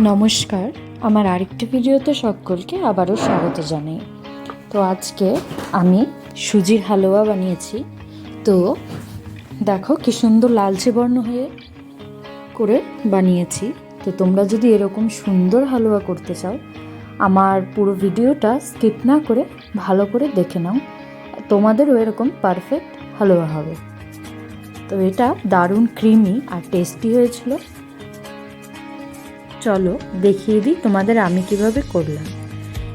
নমস্কার, আমার আরেকটি ভিডিওতে সকলকে আবারও স্বাগত জানাই। তো আজকে আমি সুজির হালুয়া বানিয়েছি। তো দেখো কি সুন্দর লালচে বর্ণ হয়ে করে বানিয়েছি। তো তোমরা যদি এরকম সুন্দর হালুয়া করতে চাও, আমার পুরো ভিডিওটা স্কিপ না করে ভালো করে দেখে নাও, তোমাদেরও এরকম পারফেক্ট হালুয়া হবে। তো এটা দারুণ ক্রিমি আর টেস্টি হয়েছিল। চলো দেখিয়ে দিই তোমাদের আমি কিভাবে করলাম।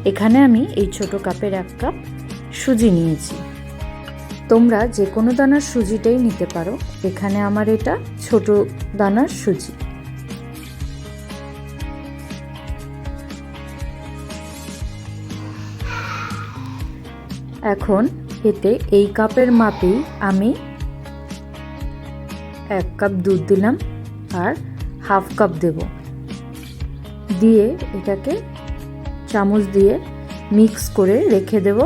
এখানে আমি এই ছোট কাপের 1 কাপ সুজি নিয়েছি। তোমরা যে কোনো দানার সুজিটাই নিতে পারো, এখানে আমার এটা ছোট দানার সুজি। এখন এতে এই কাপের মাপেই আমি 1 কাপ দুধ দিলাম আর হাফ কাপ দেবো, দিয়ে এটাকে চামচ দিয়ে মিক্স করে রেখে দেব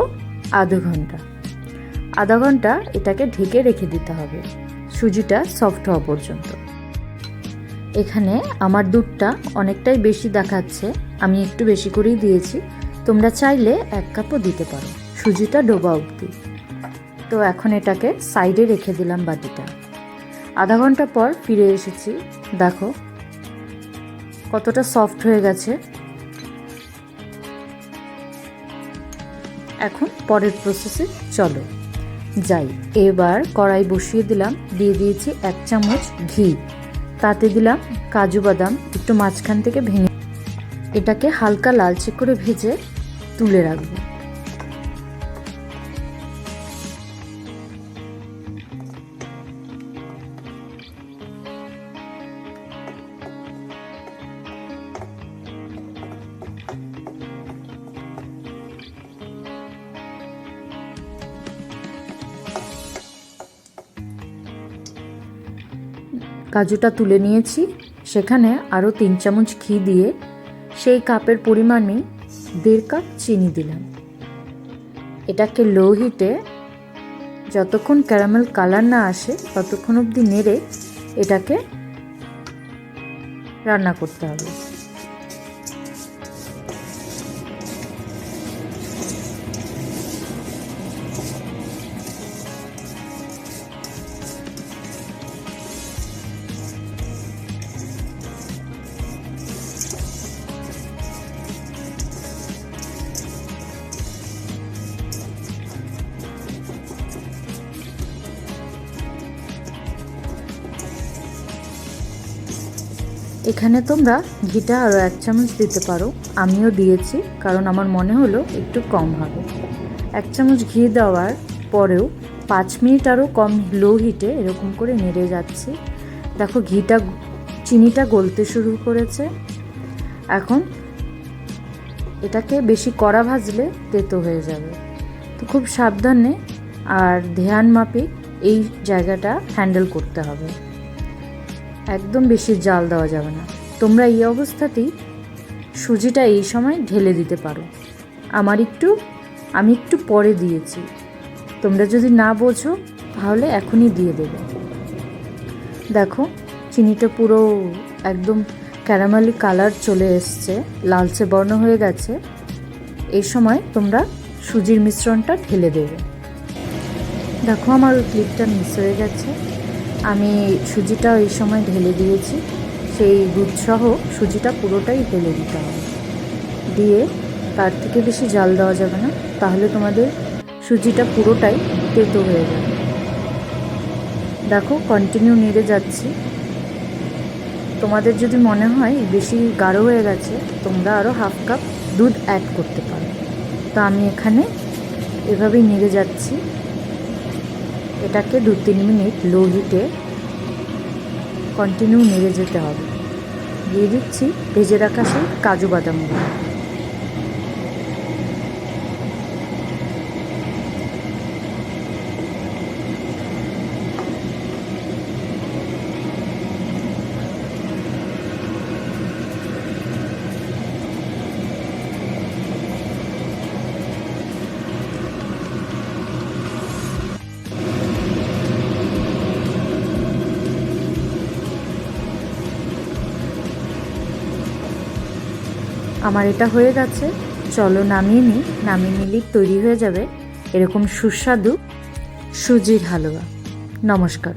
আধা ঘন্টা এটাকে ঢেকে রেখে দিতে হবে সুজিটা সফট হওয়া পর্যন্ত। এখানে আমার দুধটা অনেকটাই বেশি দেখাচ্ছে, আমি একটু বেশি করেই দিয়েছি। তোমরা চাইলে 1 কাপও দিতে পারো সুজিটা ডোবা অবধি। তো এখন এটাকে সাইডে রেখে দিলাম বাটিটা। আধা ঘন্টা পর ফিরে এসেছি, দেখো কতটা সফট হয়ে গেছে। এখন পরের প্রসেসে চলো যাই। এবার কড়াই বসিয়ে দিলাম, দিয়ে দিয়েছি 1 চামচ ঘি, তাতে দিলাম কাজু বাদাম একটু মাঝখান থেকে ভেঙে, এটাকে হালকা লালচে করে ভেজে তুলে রাখবো। কাজুটা তুলে নিয়েছি, সেখানে আরও 3 চামচ ঘি দিয়ে সেই কাপের পরিমাণেই 1.5 কাপ চিনি দিলাম। এটাকে লো হিটে যতক্ষণ ক্যারামেল কালার না আসে ততক্ষণ অবধি নেড়ে এটাকে রান্না করতে হবে। এখানে তোমরা ঘিটা আরও 1 চামচ দিতে পারো, আমিও দিয়েছি কারণ আমার মনে হলো একটু কম হবে। 1 চামচ ঘি দেওয়ার পরেও 5 মিনিট আরও কম লো হিটে এরকম করে নেড়ে যাচ্ছি। দেখো চিনিটা গলতে শুরু করেছে। এখন এটাকে বেশি কড়া ভাজলে তেতো হয়ে যাবে, তো খুব সাবধানে আর ধ্যান মাফিক এই জায়গাটা হ্যান্ডেল করতে হবে। একদম বেশি জাল দেওয়া যাবে না। তোমরা এই অবস্থাতেই সুজিটা এই সময় ঢেলে দিতে পারো, আমি একটু পরে দিয়েছি। তোমরা যদি না বোঝো তাহলে এখনই দিয়ে দেবে। দেখো চিনিটা পুরো একদম ক্যারামেলি কালার চলে এসছে, লালচে বর্ণ হয়ে গেছে। এই সময় তোমরা সুজির মিশ্রণটা ঢেলে দেবে। দেখো আমার ক্লিপটা মিস হয়ে গেছে, আমি সুজিটা এই সময় ঢেলে দিয়েছি। সেই দুধসহ সুজিটা পুরোটাই ঢেলে দিতে হবে, দিয়ে তার থেকে বেশি জাল দেওয়া যাবে না, তাহলে তোমাদের সুজিটা পুরোটাই তেতো হয়ে যাবে। দেখো কন্টিনিউ নেড়ে যাচ্ছি। তোমাদের যদি মনে হয় বেশি গাঢ় হয়ে গেছে, তোমরা আরও হাফ কাপ দুধ অ্যাড করতে পারো। তো আমি এখানে এভাবেই নেড়ে যাচ্ছি। এটাকে 2-3 মিনিট লো হিটে কন্টিনিউ নেড়ে যেতে হবে। দিয়ে দিচ্ছি ভেজে রাখা সেই কাজু বাদামগুলো। আমার এটা হয়ে গেছে, চলো নামিয়ে নিই। নামিয়ে নিলেই তৈরি হয়ে যাবে এরকম সুস্বাদু সুজির হালুয়া। নমস্কার।